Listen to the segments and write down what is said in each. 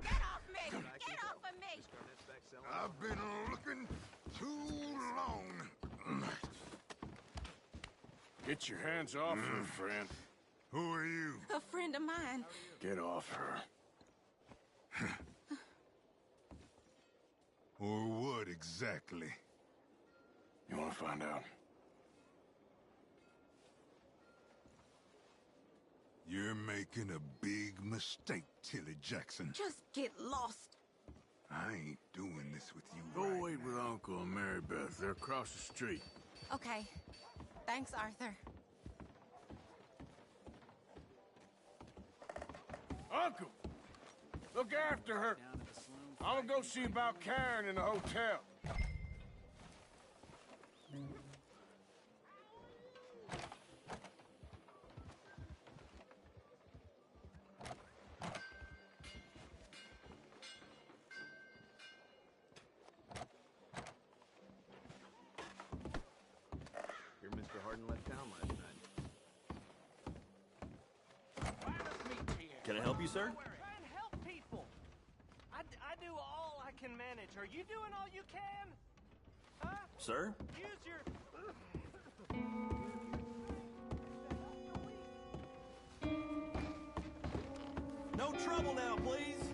Get off me! Get off of me! I've been looking too long. Get your hands off her, friend. Who are you? A friend of mine. Get off her. Or what exactly? You want to find out? You're making a big mistake, Tilly Jackson. Just get lost. I ain't doing this with you Go right wait now. with Uncle and Mary Beth. They're across the street. Okay. Thanks, Arthur. Uncle! Look after her. I'm gonna go see about Karen in the hotel. Here, Mr. Harden left town last night. Can I help you, sir? Try and help people. I do all I can manage. Are you doing all you can? Huh? Sir? Use your... No trouble now, please.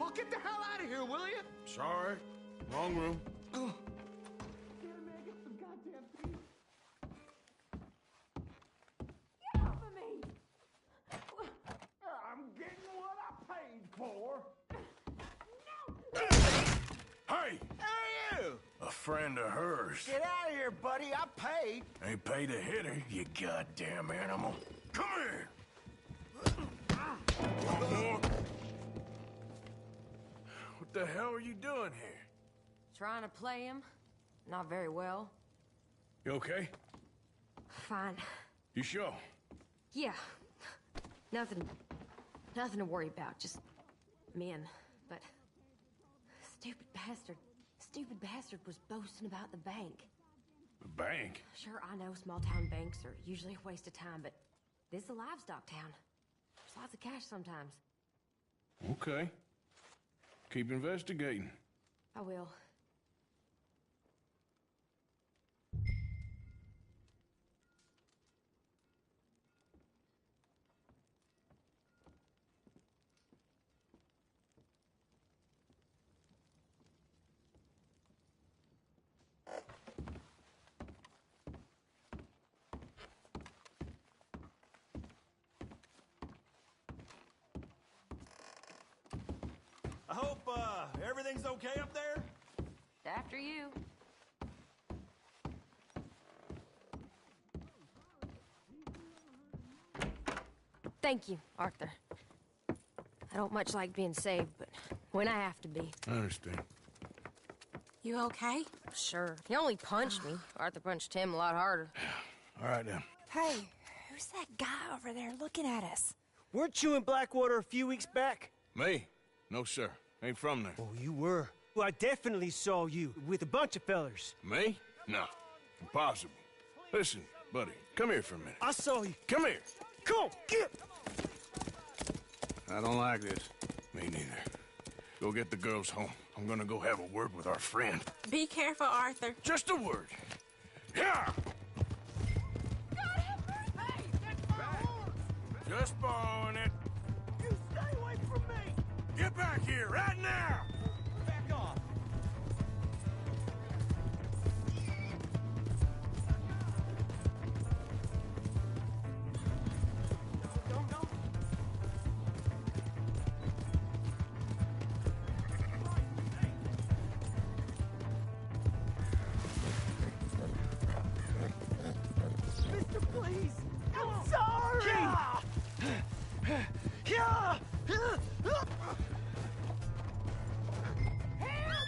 Oh, get the hell out of here, will you? Sorry. Wrong room. Get off of me! I'm getting what I paid for. Hey! Who are you? A friend of hers. Get out of here, buddy. I paid. Ain't paid to hit her, you goddamn animal. Come here! What the hell are you doing here? Trying to play him. Not very well. You okay? Fine. You sure? Yeah. Nothing to worry about. Just men. But stupid bastard was boasting about the bank. The bank? Sure, I know small town banks are usually a waste of time, but this is a livestock town. There's lots of cash sometimes. Okay. Keep investigating. I will. I hope, everything's okay up there? After you. Thank you, Arthur. I don't much like being saved, but when I have to be. I understand. You okay? Sure. He only punched me. Arthur punched him a lot harder. All right, then. Hey, who's that guy over there looking at us? Weren't you in Blackwater a few weeks back? Me? No, sir. Ain't from there. Oh, you were. Well, I definitely saw you with a bunch of fellers. Me? No. Impossible. Listen, buddy, come here for a minute. I saw you. Come here. Come on, get! I don't like this. Me neither. Go get the girls home. I'm gonna go have a word with our friend. Be careful, Arthur. Just a word. Yeah! Just borrowing it. You stay away from me! Get back here right now! Back off! No. Mister, please! I'm sorry! Yeah! Help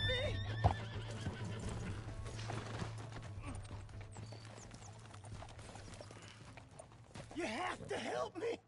me! You have to help me!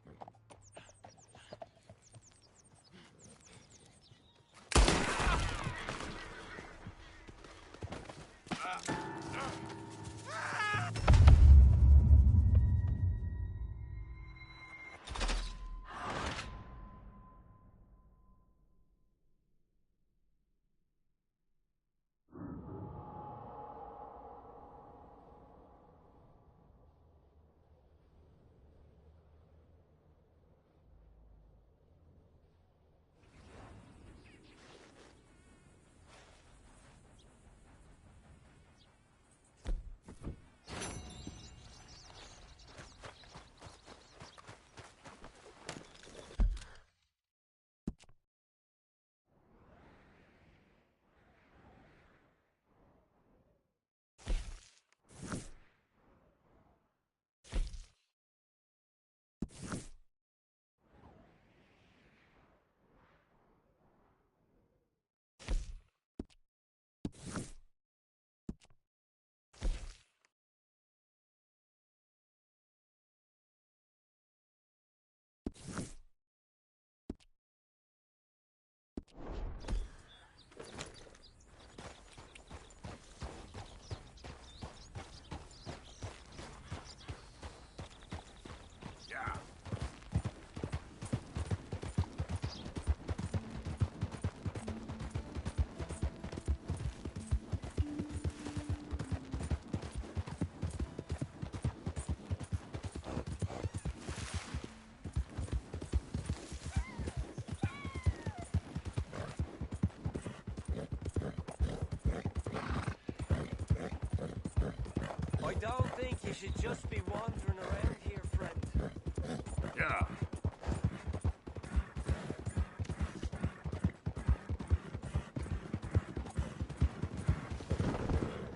I don't think you should just be wandering around here, friend. Yeah.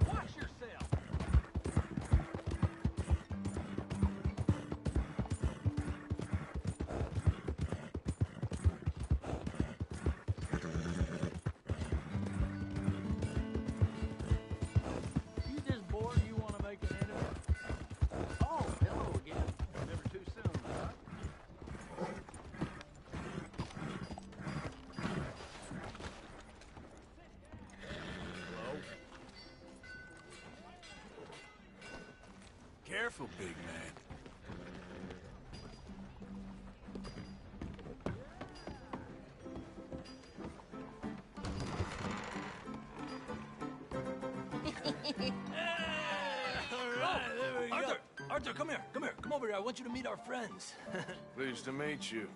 Watch yourself! You just bored? You want to make an enemy? Oh, hello again. Never too soon, huh? Careful, big man. Arthur, come here. Come here. Come over here. I want you to meet our friends. Pleased to meet you.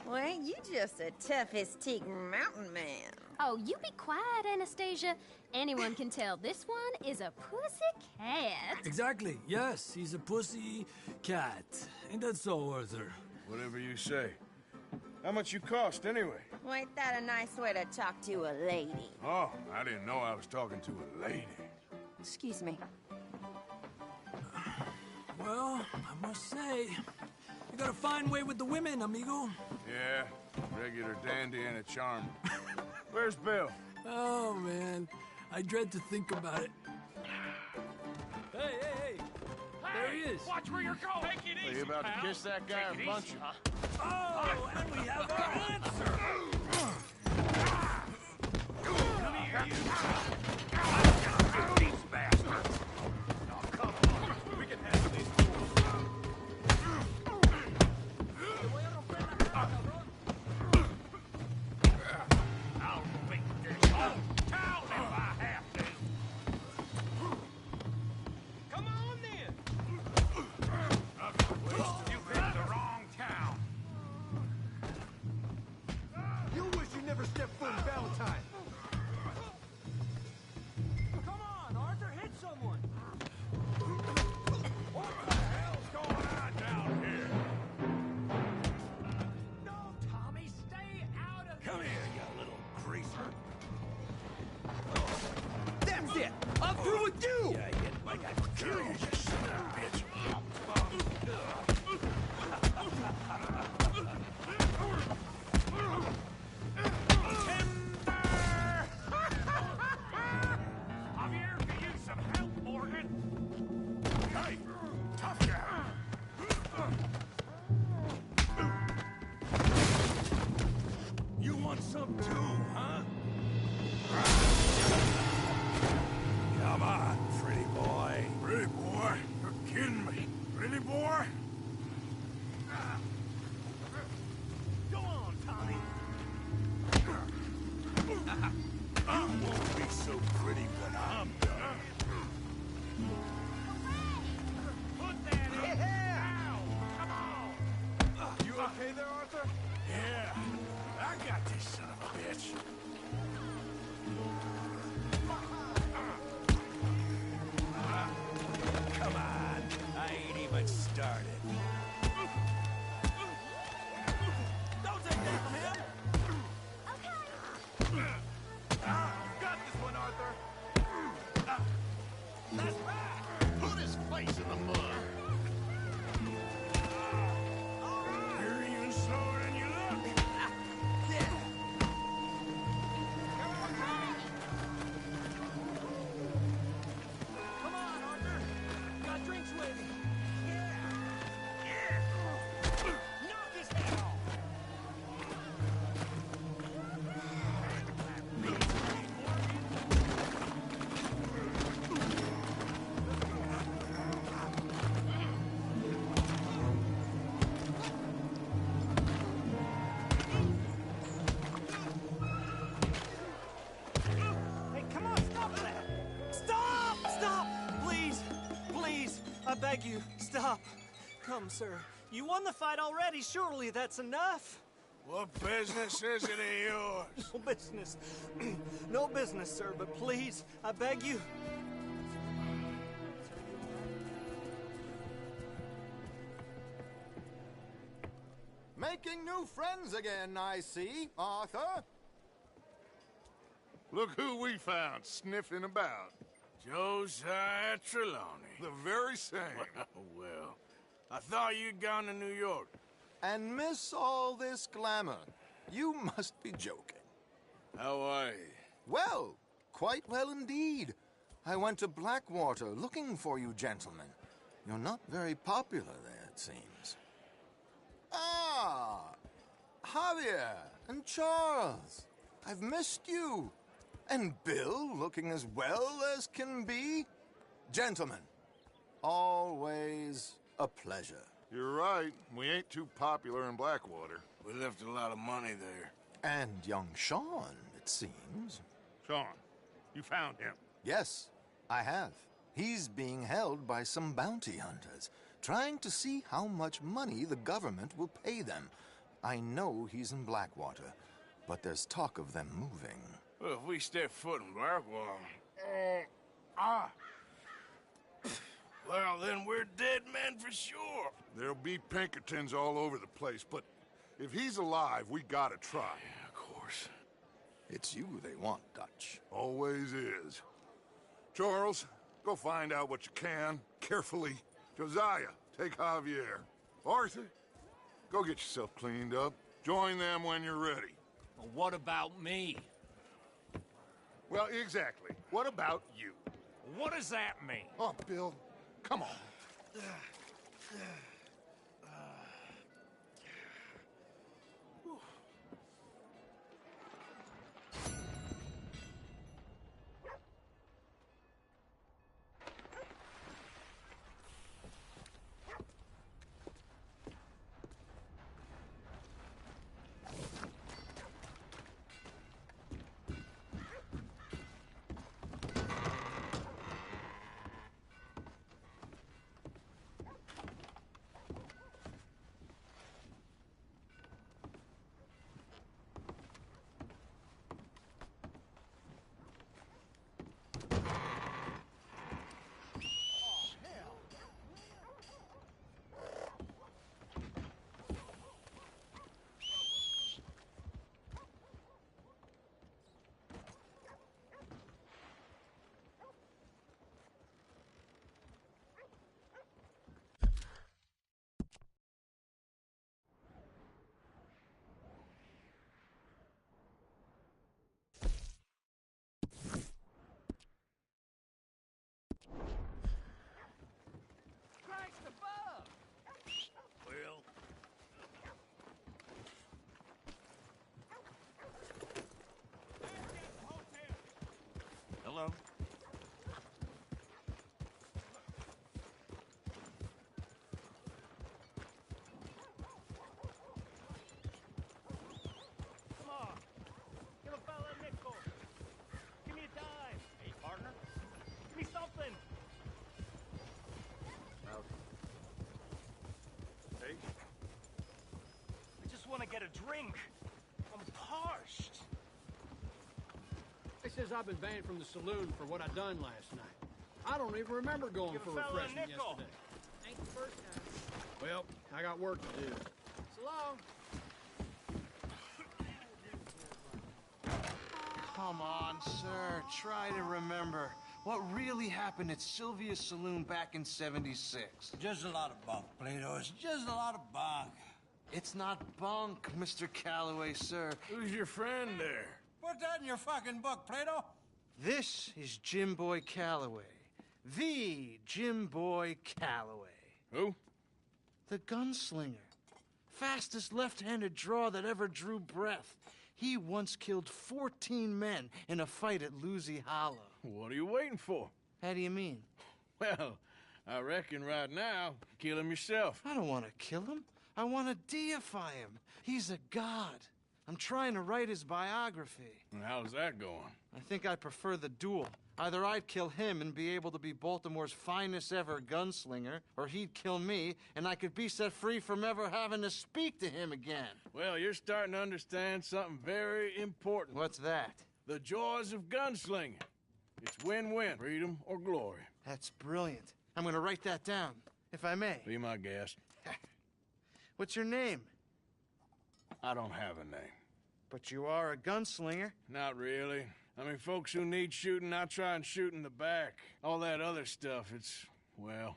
Well, ain't you just a tough-as-teak mountain man? Oh, you be quiet, Anastasia. Anyone can tell this one is a pussy cat. Exactly. Yes, he's a pussy cat. Ain't that so, Arthur? Whatever you say. How much you cost, anyway? Well, ain't that a nice way to talk to a lady? Oh, I didn't know I was talking to a lady. Excuse me. Well, I must say, you got a fine way with the women, amigo. Yeah, regular dandy and a charm. Where's Bill? Oh, man. I dread to think about it. Hey! There he is. Watch where you're going! Take it Are easy, you about pal. to kiss that guy Take and it punch easy, him? huh? Oh, and we have our answer. Come here, you! These bastards! Oh, come on. We can handle these fools. I'll beat this whole town if I have to. Come on, then. You picked the wrong town. You wish you never stepped foot in Valentine. Come on, Arthur, hit someone. What the hell's going on down here? No, Tommy, stay out of Come here, you little greaser. That's it! I'm through with you! Yeah, you get like a kill you, you son of a bitch. I'm here to use some help, Morgan. Hey, tough guy! You want some too, huh? Come on, pretty boy. Pretty boy, you're kidding me. Pretty boy? Go on, Tommy. You won't be so pretty when I'm done. Put that in. Now, come on. You okay there, Arthur? Yeah, I got this son of a bitch. Come on, I ain't even started. Don't take that from him. Got this one, Arthur! That's right. Put his face in the mud! You're even slower than you look! beg you, stop. Come, sir. You won the fight already. Surely that's enough. What business is it of yours? No business. No business, sir, but please, I beg you. Making new friends again, I see, Arthur. Look who we found sniffing about. Josiah Trelawney. The very same. Well, I thought you'd gone to New York. And miss all this glamour. You must be joking. How are you? Well, quite well indeed. I went to Blackwater looking for you gentlemen. You're not very popular there, it seems. Ah, Javier and Charles. I've missed you. And Bill looking as well as can be. Gentlemen, always a pleasure. You're right. We ain't too popular in Blackwater. We left a lot of money there. And young Sean, it seems. Sean, you found him. Yes, I have. He's being held by some bounty hunters, trying to see how much money the government will pay them. I know he's in Blackwater, but there's talk of them moving. Well, if we step foot in Blackwater... Well, then we're dead men for sure. There'll be Pinkertons all over the place, but if he's alive, we gotta try. Yeah, of course. It's you they want, Dutch. Always is. Charles, go find out what you can, carefully. Josiah, take Javier. Arthur, go get yourself cleaned up. Join them when you're ready. Well, what about me? Well, exactly. What about you? What does that mean? Oh, Bill, come on. Hello? Come on. Give a fella a nickel. Give me a dime. Hey, partner? Give me something. Hey, I just want to get a drink. I'm parched. They says I've been banned from the saloon for what I done last night. I don't even remember going Give for a fella a refreshment nickel. yesterday. Ain't the first time. Well, I got work to do. So long. Come on, sir. Try to remember what really happened at Sylvia's Saloon back in '76. Just a lot of bunk, Plato. It's just a lot of bunk. It's not bunk, Mr. Calloway, sir. Who's your friend there? Put that in your fucking book, Plato. This is Jim Boy Calloway. The Jim Boy Calloway. Who? The gunslinger. Fastest left-handed draw that ever drew breath. He once killed 14 men in a fight at Lucy Hollow. What are you waiting for? How do you mean? Well, I reckon right now, kill him yourself. I don't want to kill him. I want to deify him. He's a god. I'm trying to write his biography. And how's that going? I think I prefer the duel. Either I'd kill him and be able to be Baltimore's finest ever gunslinger, or he'd kill me and I could be set free from ever having to speak to him again. Well, you're starting to understand something very important. What's that? The joys of gunslinging. It's win-win, freedom or glory. That's brilliant. I'm gonna write that down, if I may. Be my guest. What's your name? I don't have a name. But you are a gunslinger. Not really. I mean, folks who need shooting, I try and shoot in the back. All that other stuff, it's, well,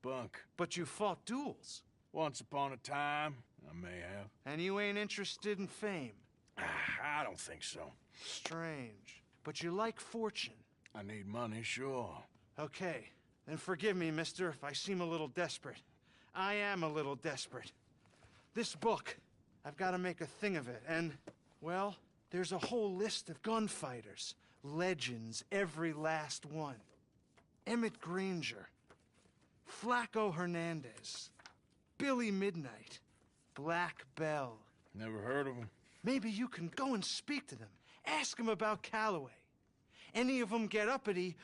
bunk. But you fought duels. Once upon a time, I may have. And you ain't interested in fame. I don't think so. Strange. But you like fortune. I need money, sure. Okay. Then forgive me, mister, if I seem a little desperate. I am a little desperate. This book, I've got to make a thing of it, and, well, there's a whole list of gunfighters. Legends, every last one. Emmett Granger. Flaco Hernandez. Billy Midnight. Black Bell. Never heard of them. Maybe you can go and speak to them. Ask them about Calloway. Any of them get uppity,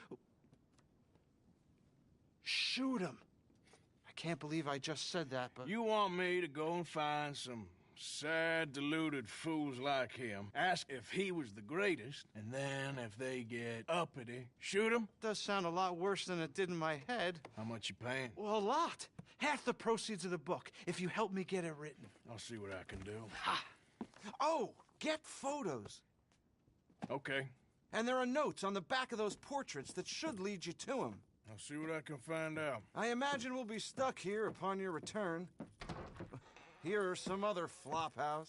shoot them. I can't believe I just said that, but... You want me to go and find some sad, deluded fools like him, ask if he was the greatest, and then if they get uppity, shoot him? Does sound a lot worse than it did in my head. How much you paying? Well, a lot. Half the proceeds of the book, if you help me get it written. I'll see what I can do. Ha! Oh, get photos. Okay. And there are notes on the back of those portraits that should lead you to him. I'll see what I can find out. I imagine we'll be stuck here upon your return. Here are some other flophouse.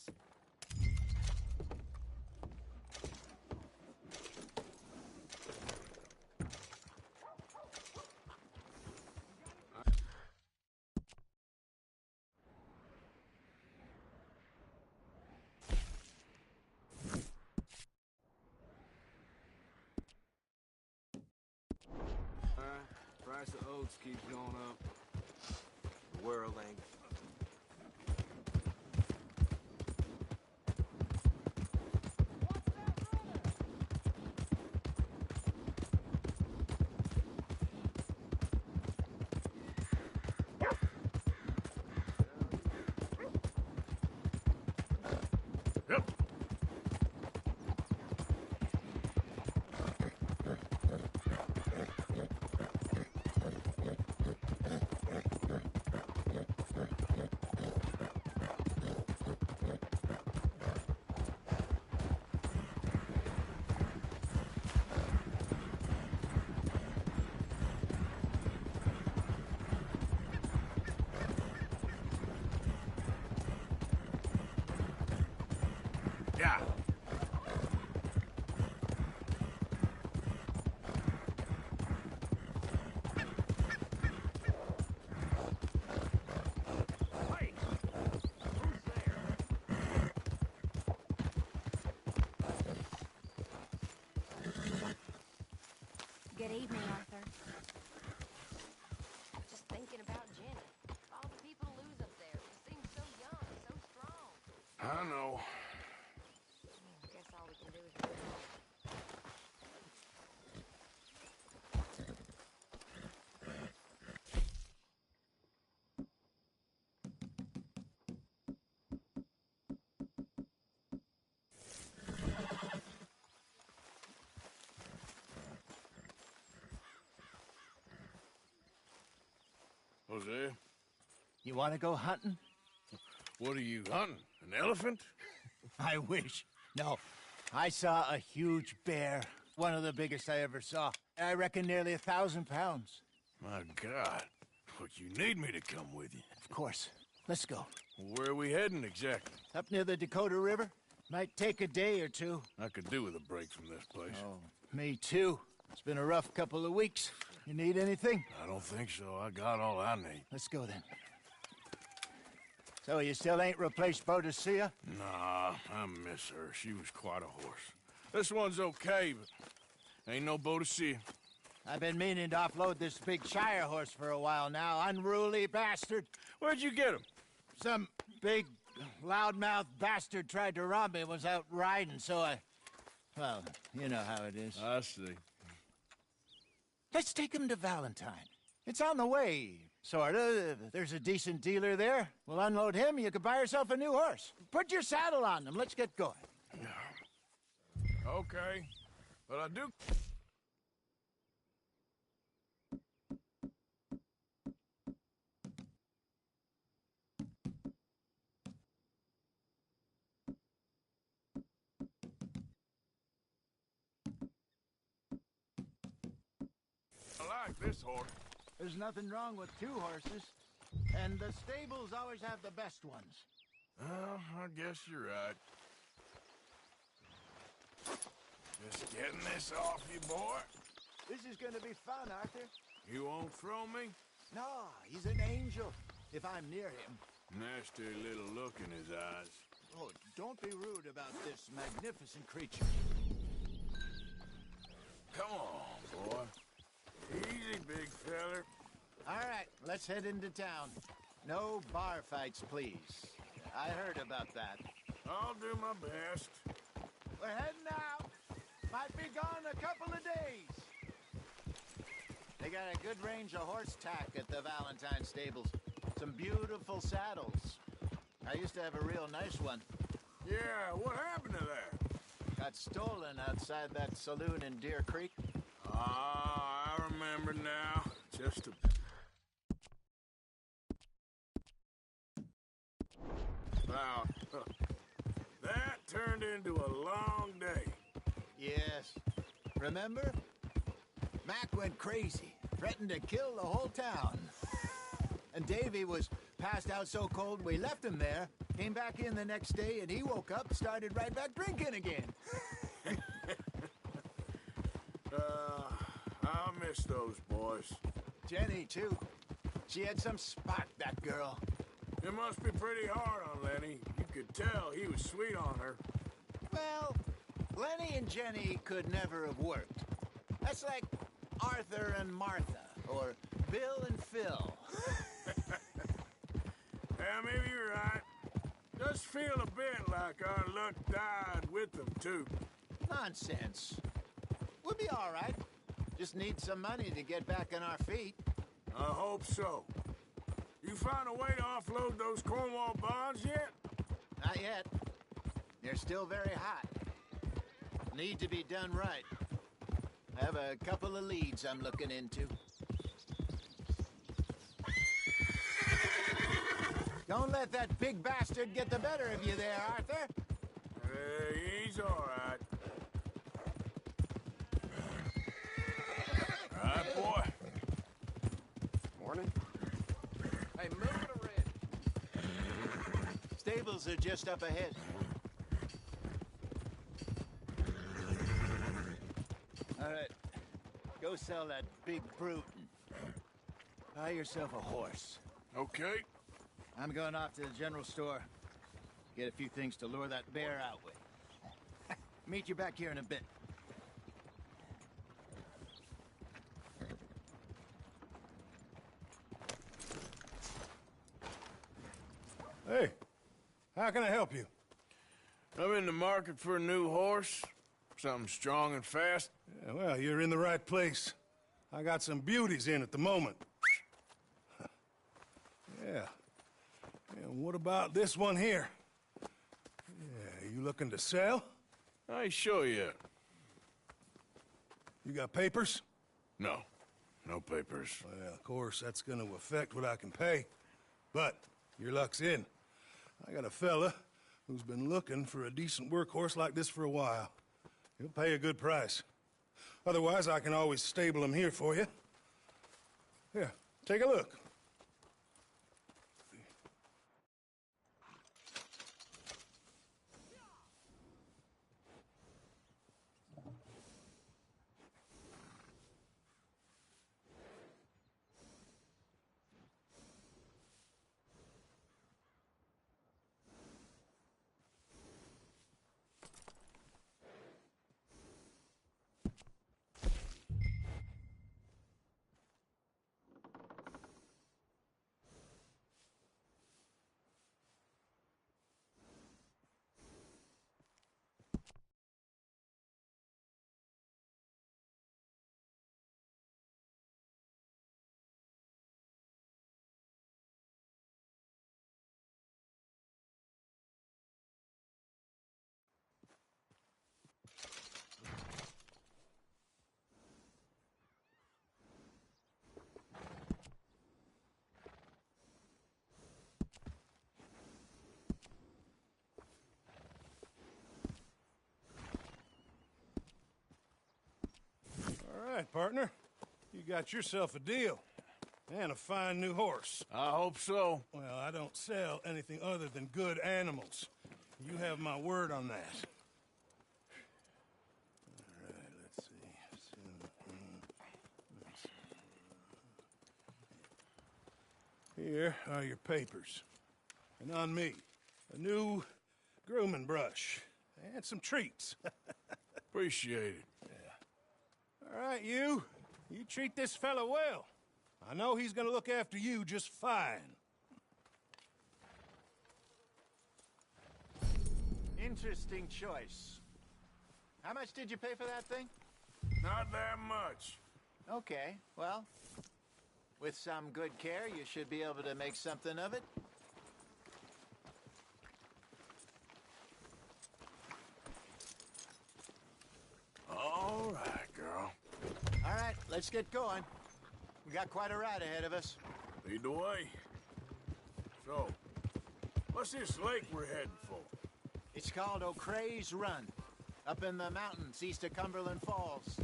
Price of oats keeps going up. The world ain't. Yep. Yeah. Hey, who's there? Good evening, Arthur. Just thinking about Jenny. All the people to lose up there. She seems so young, so strong. I know. I guess all we can do is wait. Jose, You want to go hunting? what are you hunting? An elephant? I wish. No. I saw a huge bear. One of the biggest I ever saw. I reckon nearly 1,000 pounds. My God. But you need me to come with you. Of course. Let's go. Where are we heading exactly? Up near the Dakota River. Might take a day or two. I could do with a break from this place. Oh, me too. It's been a rough couple of weeks. You need anything? I don't think so. I got all I need. Let's go then. So you still ain't replaced Boadicea? Nah, I miss her. She was quite a horse. This one's okay, but ain't no Boadicea. I've been meaning to offload this big Shire horse for a while now. Unruly bastard. Where'd you get him? Some big loudmouth bastard tried to rob me was out riding, so I... Well, you know how it is. I see. Let's take him to Valentine. It's on the way, sorta. There's a decent dealer there. We'll unload him, you can buy yourself a new horse. Put your saddle on them, let's get going. Okay, but I do... I like this horse. There's nothing wrong with two horses. And the stables always have the best ones. Well, I guess you're right. Just getting this off you, boy. This is gonna be fun, Arthur. You won't throw me? No, he's an angel, if I'm near him. Nasty little look in his eyes. Oh, don't be rude about this magnificent creature. Come on, boy. Easy, big feller. All right, let's head into town. No bar fights, please. I heard about that. I'll do my best. We're heading out. Might be gone a couple of days. They got a good range of horse tack at the Valentine stables. Some beautiful saddles. I used to have a real nice one. Yeah, what happened to that? Got stolen outside that saloon in Deer Creek. Ah, I remember now. Just a... Wow. That turned into a long day. Yes. Remember? Mac went crazy, threatened to kill the whole town. And Davy was passed out so cold we left him there, came back in the next day, and he woke up, started right back drinking again. I'll miss those boys. Jenny, too. She had some spark, that girl. It must be pretty hard on Lenny. You could tell he was sweet on her. Well, Lenny and Jenny could never have worked. That's like Arthur and Martha, or Bill and Phil. Yeah, maybe you're right. Just feel a bit like our luck died with them, too. Nonsense. We'll be all right. Just need some money to get back on our feet. I hope so. You found a way to offload those Cornwall bonds yet? Not yet. They're still very hot. Need to be done right. I have a couple of leads I'm looking into. Don't let that big bastard get the better of you there, Arthur. He's all right. All right, boy. Morning. Hey, move to red. Stables are just up ahead. All right. Go sell that big brute and buy yourself a horse. Okay. I'm going off to the general store. Get a few things to lure that bear out with. Meet you back here in a bit. Hey, how can I help you? I'm in the market for a new horse. Something strong and fast. Yeah, well, you're in the right place. I got some beauties in at the moment. Yeah. And what about this one here? Yeah, you looking to sell? I ain't sure yet. You got papers? No. No papers. Well, of course, that's gonna affect what I can pay. But your luck's in. I got a fella who's been looking for a decent workhorse like this for a while. He'll pay a good price. Otherwise, I can always stable him here for you. Here, take a look. right, partner. You got yourself a deal. And a fine new horse. I hope so. Well, I don't sell anything other than good animals. You have my word on that. All right, let's see. Here are your papers. And on me, a new grooming brush. And some treats. Appreciate it. Yeah. All right, you. You treat this fella well. I know he's gonna look after you just fine. Interesting choice. How much did you pay for that thing? Not that much. Okay, well, with some good care, you should be able to make something of it. All right, girl. All right, let's get going. We got quite a ride ahead of us. Lead the way. So, what's this lake we're heading for? It's called O'Creagh's Run, up in the mountains east of Cumberland Falls.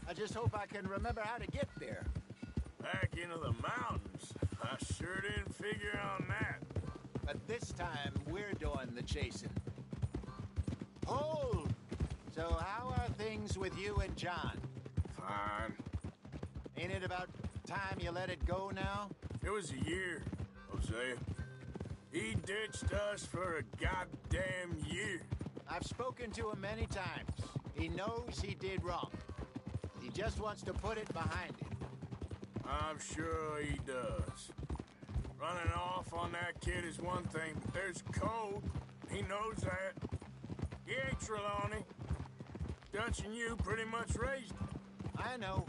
I just hope I can remember how to get there. Back into the mountains? I sure didn't figure on that. But this time, we're doing the chasing. Hold! So how are things with you and John? Fine. Ain't it about time you let it go now? It was a year, Hosea. He ditched us for a goddamn year. I've spoken to him many times. He knows he did wrong. He just wants to put it behind him. I'm sure he does. Running off on that kid is one thing, but there's code. He knows that. He ain't Trelawney. Dutch and you pretty much raised him. I know.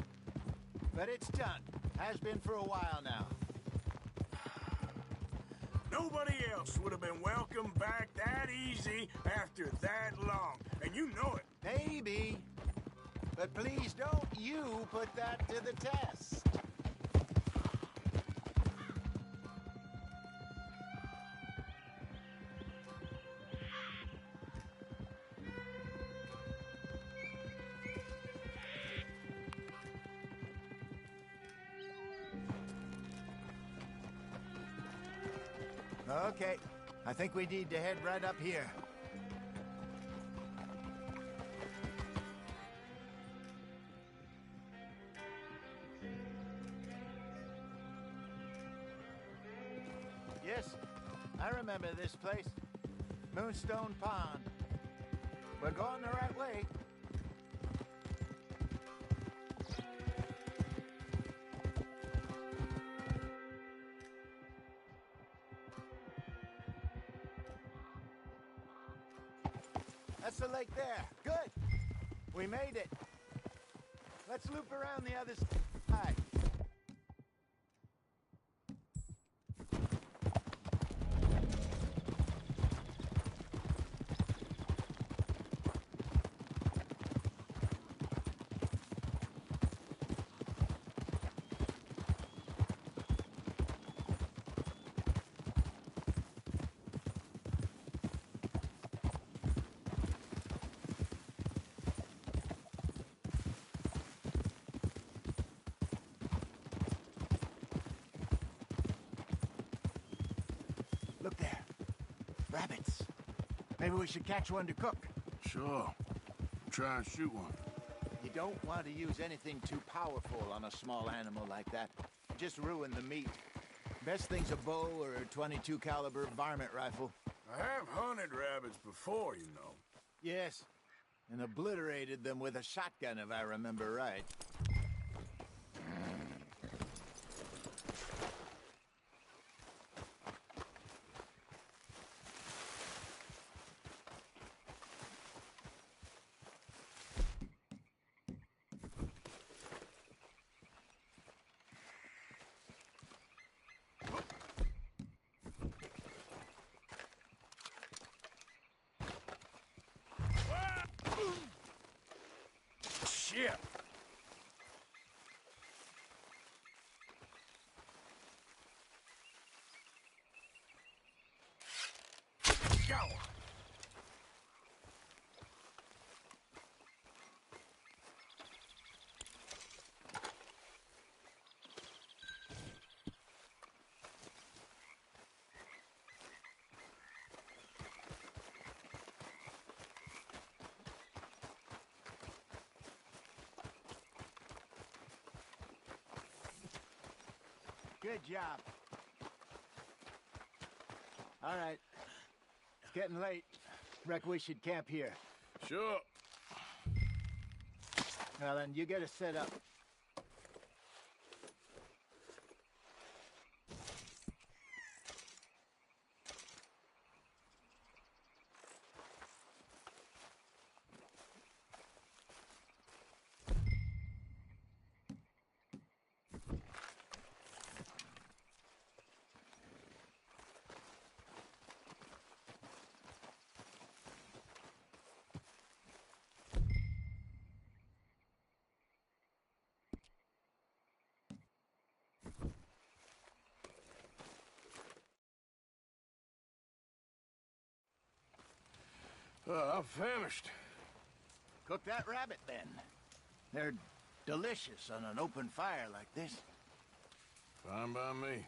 But it's done. Has been for a while now. Nobody else would have been welcomed back that easy after that long. And you know it. Maybe. But please don't you put that to the test. Okay, I think we need to head right up here. Yes, I remember this place. Moonstone Pond. We're going the right way. That's the lake there. Good. We made it. Let's loop around the other side. Look there. Rabbits. Maybe we should catch one to cook. Sure. Try and shoot one. You don't want to use anything too powerful on a small animal like that. Just ruin the meat. Best thing's a bow or a .22 caliber varmint rifle. I have hunted rabbits before, you know. Yes, and obliterated them with a shotgun if I remember right. Shit! Go! Good job. All right. It's getting late. Reckon we should camp here. Sure. Well, then, you get us set up. I'm famished. Cook that rabbit, then. They're delicious on an open fire like this. Fine by me.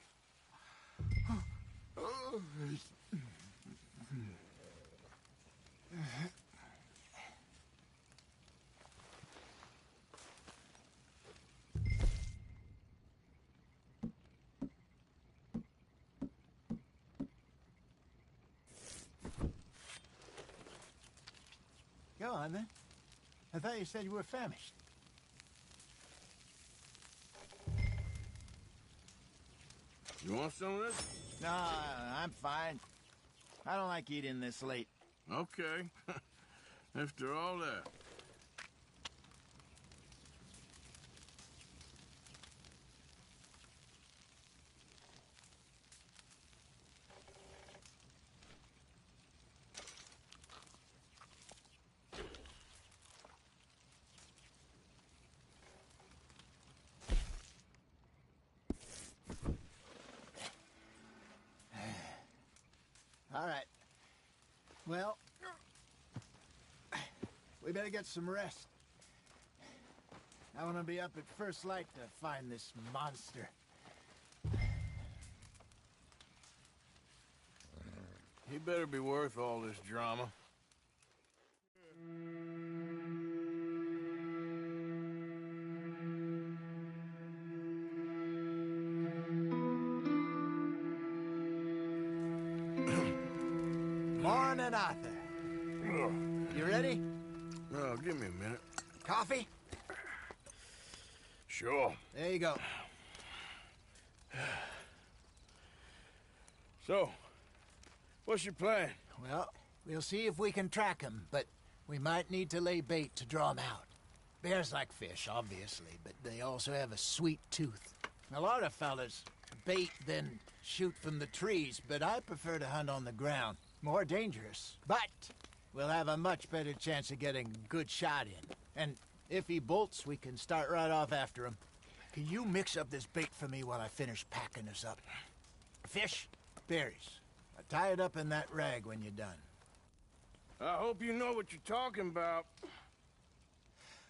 Go on, then. I thought you said you were famished. You want some of this? No, I'm fine. I don't like eating this late. Okay. After all that. All right. Well, we better get some rest. I want to be up at first light to find this monster. He better be worth all this drama. Morning, Arthur. You ready? Oh, give me a minute. Coffee? Sure. There you go. So, what's your plan? Well, we'll see if we can track him, but we might need to lay bait to draw him out. Bears like fish, obviously, but they also have a sweet tooth. A lot of fellas bait, then shoot from the trees, but I prefer to hunt on the ground. More dangerous, but we'll have a much better chance of getting a good shot in. And if he bolts, we can start right off after him. Can you mix up this bait for me while I finish packing this up? Fish, berries. Tie it up in that rag when you're done. I hope you know what you're talking about.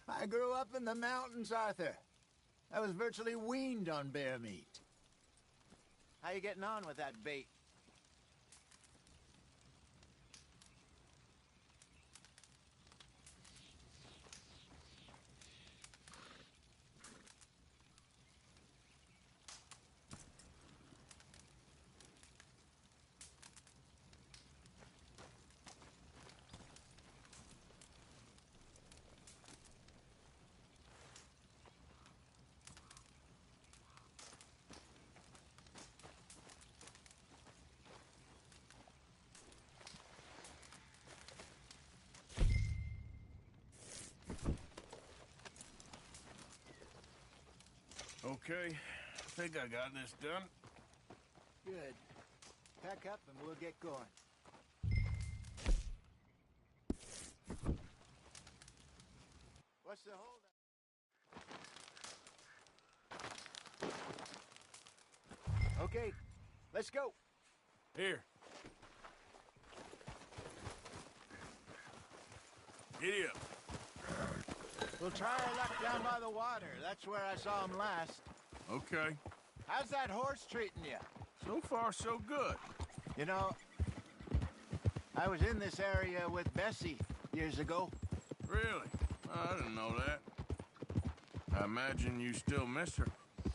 I grew up in the mountains, Arthur. I was virtually weaned on bear meat. How you getting on with that bait? Okay, I think I got this done. Good. Pack up and we'll get going. What's the hold? Okay, let's go. Here. Giddy up. We'll try our luck down by the water. That's where I saw him last. Okay. How's that horse treating you? So far, so good. You know, I was in this area with Bessie years ago. Really? I didn't know that. I imagine you still miss her.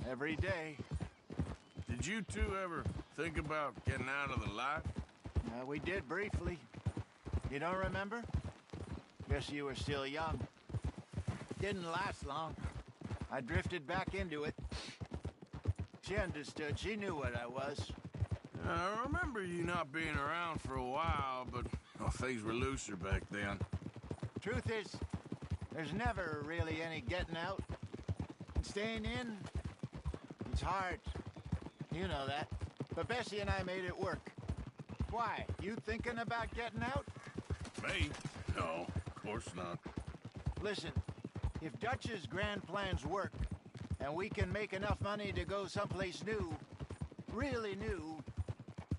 Every day. Do Did you two ever think about getting out of the life? We did briefly. You don't remember? Guess you were still young. Didn't last long. I drifted back into it. She understood. She knew what I was. I remember you not being around for a while, but things were looser back then. Truth is, there's never really any getting out. Staying in, it's hard. You know that. But Bessie and I made it work. Why? You thinking about getting out? Me? No, of course not. Listen, if Dutch's grand plans work, and we can make enough money to go someplace new, really new,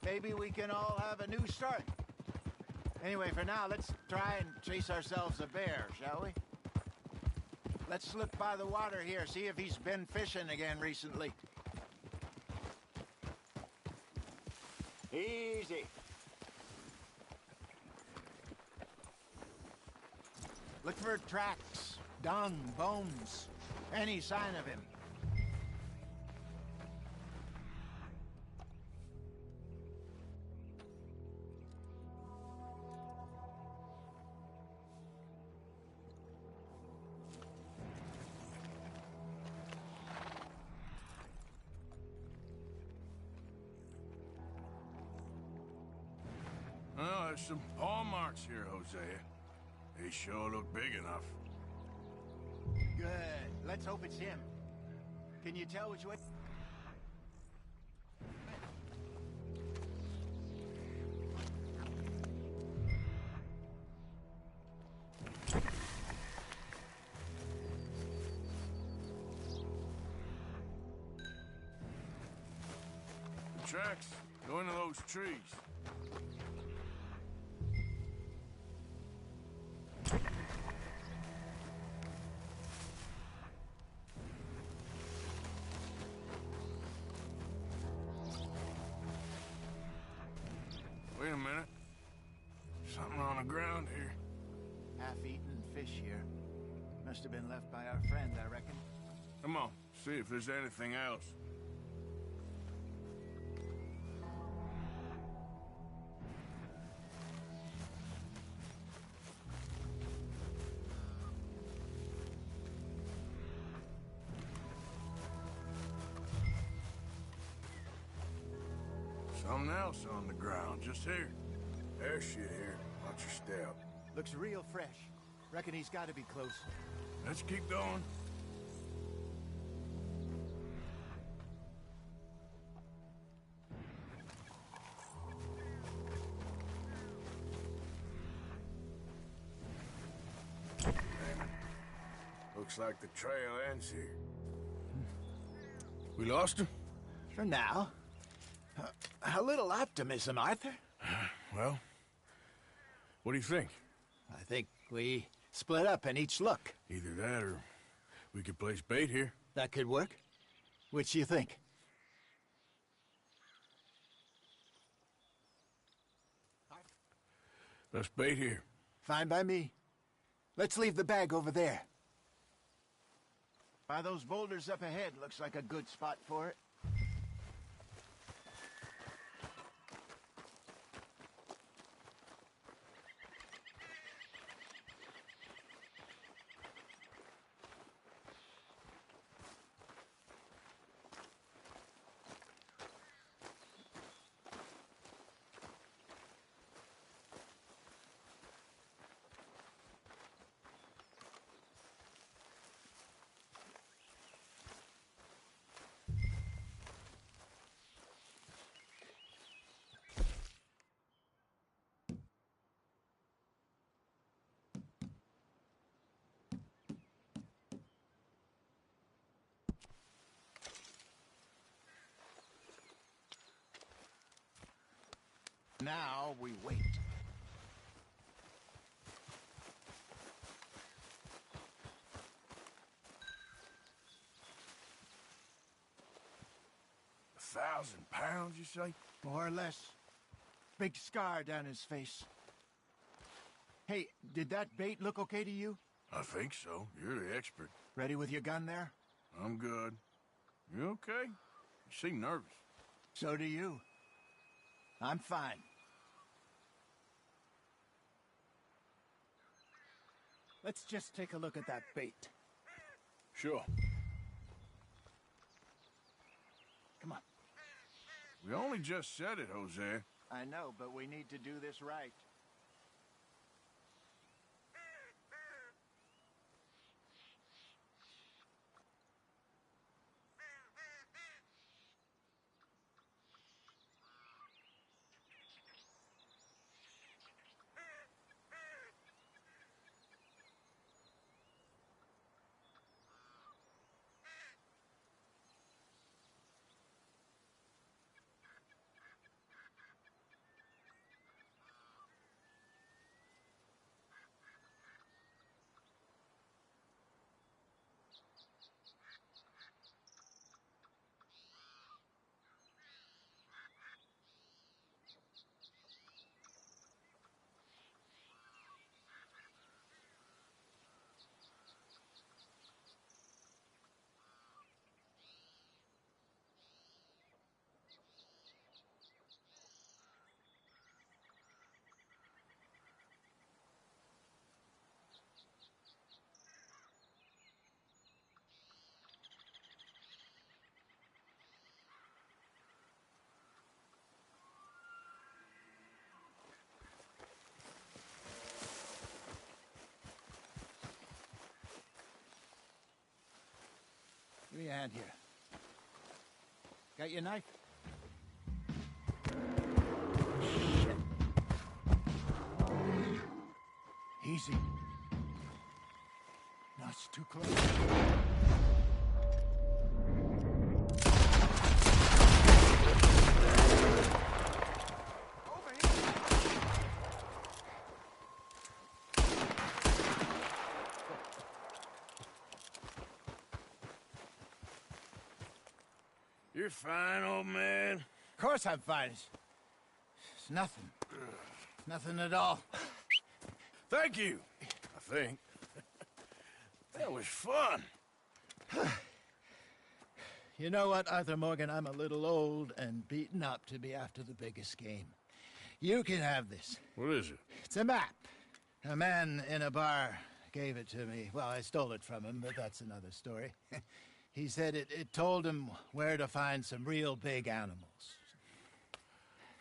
maybe we can all have a new start. Anyway, for now, let's try and chase ourselves a bear, shall we? Let's slip by the water here, see if he's been fishing again recently. Easy. Look for tracks, dung, bones, any sign of him. Well, there's some paw marks here, Hosea. They sure look big enough. Good. Let's hope it's him. Can you tell which way? The tracks go into those trees. Wait a minute. Something on the ground here. Half-eaten fish here. Must have been left by our friend, I reckon. Come on, see if there's anything else. Something else on the ground, just here. There's shit here. Watch your step. Looks real fresh. Reckon he's got to be close. Let's keep going. Damn it. Looks like the trail ends here. We lost him? For now. A little optimism, Arthur. Well, what do you think? I think we split up and each look. Either that or we could place bait here. That could work. Which do you think? Let's bait here. Fine by me. Let's leave the bag over there. By those boulders up ahead, looks like a good spot for it. Now we wait. £1,000, you say? More or less. Big scar down his face. Hey, did that bait look okay to you? I think so. You're the expert. Ready with your gun there? I'm good. You okay? You seem nervous. So do you. I'm fine. Let's just take a look at that bait. Sure. Come on. We only just said it, Jose. I know, but we need to do this right. Give me a hand here. Got your knife? Shit. Easy. No, it's too close. You're fine, old man. Of course I'm fine. It's nothing. Nothing at all. Thank you, I think. That was fun. You know what, Arthur Morgan? I'm a little old and beaten up to be after the biggest game. You can have this. What is it? It's a map. A man in a bar gave it to me. Well, I stole it from him, but that's another story. He said it told him where to find some real big animals.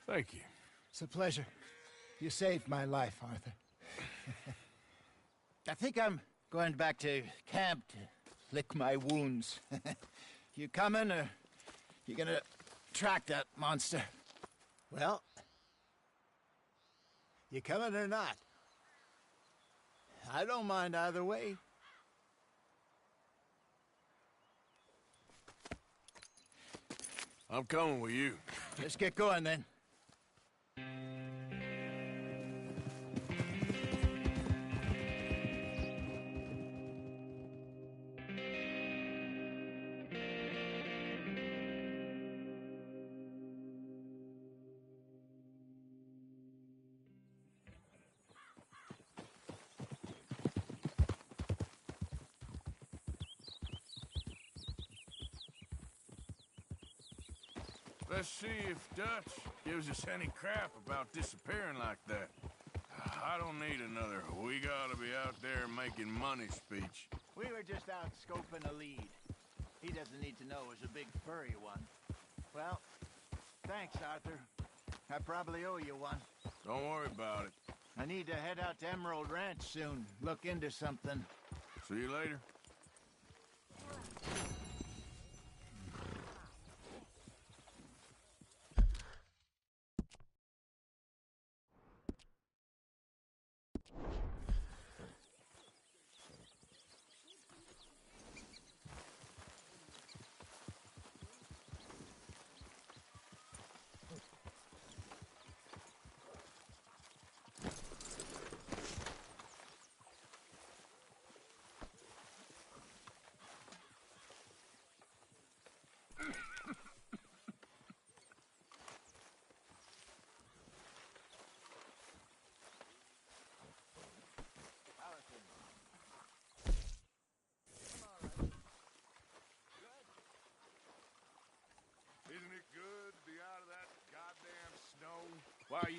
Thank you. It's a pleasure. You saved my life, Arthur. I think I'm going back to camp to lick my wounds. You coming, or you gonna track that monster? Well, you coming or not? I don't mind either way. I'm coming with you. Let's get going, then. Let's see if Dutch gives us any crap about disappearing like that. I don't need another "we gotta be out there making money" speech. We were just out scoping a lead. He doesn't need to know it was a big furry one. Well, thanks, Arthur. I probably owe you one. Don't worry about it. I need to head out to Emerald Ranch soon. Look into something. See you later.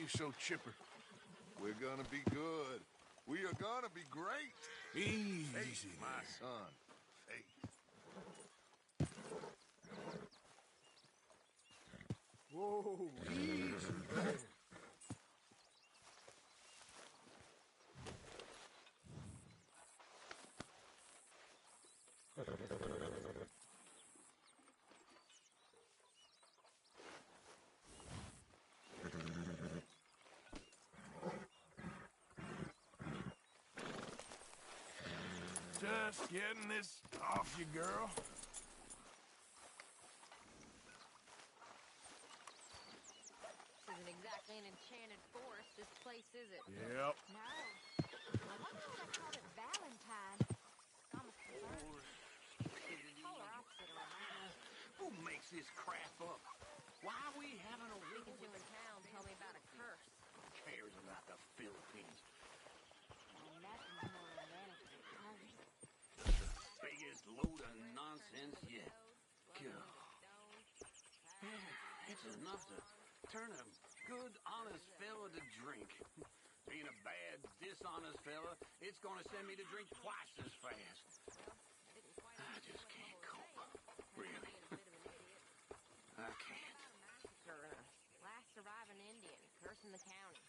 you so chipper? We're gonna be good. We are gonna be great. Easy. Faith, my son. Faith. Whoa, easy there. Just getting this off you, girl. This isn't exactly an enchanted forest, this place, is it? Yep. No. I wonder why they called it Valentine. Almost polar opposite around. Who makes this crap up? Why are we having a war? Speaking to in town told me about a curse. Who cares about the Philippines? And nothing's more romantic than a curse. Biggest load of nonsense yet. God. It's enough to turn a good, honest fella to drink. Being a bad, dishonest fella, it's gonna send me to drink twice as fast. I just can't cope. Really. I can't. Last surviving Indian, cursing the county.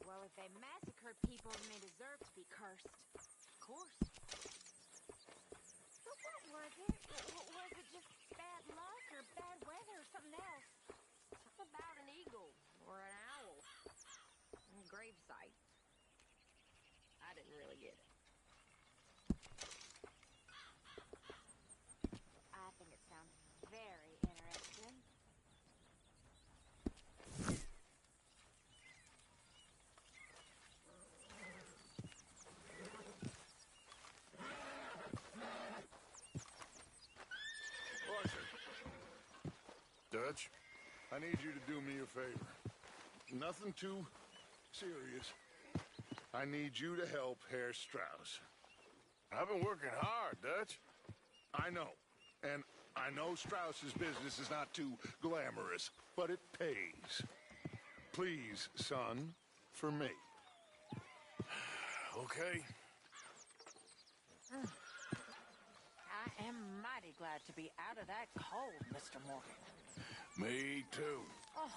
Well, if they massacred people, then they deserve to be cursed. Of course. So what was it? Was it just bad luck or bad weather or something else? Something about an eagle or an owl. And a gravesite. I didn't really get it. I think it sounds very interesting. Dutch, I need you to do me a favor. Nothing too serious. I need you to help Herr Strauss. I've been working hard, Dutch. I know. And I know Strauss's business is not too glamorous, but it pays. Please, son, for me. Okay. I am mighty glad to be out of that cold, Mr. Morgan. Me too. Oh,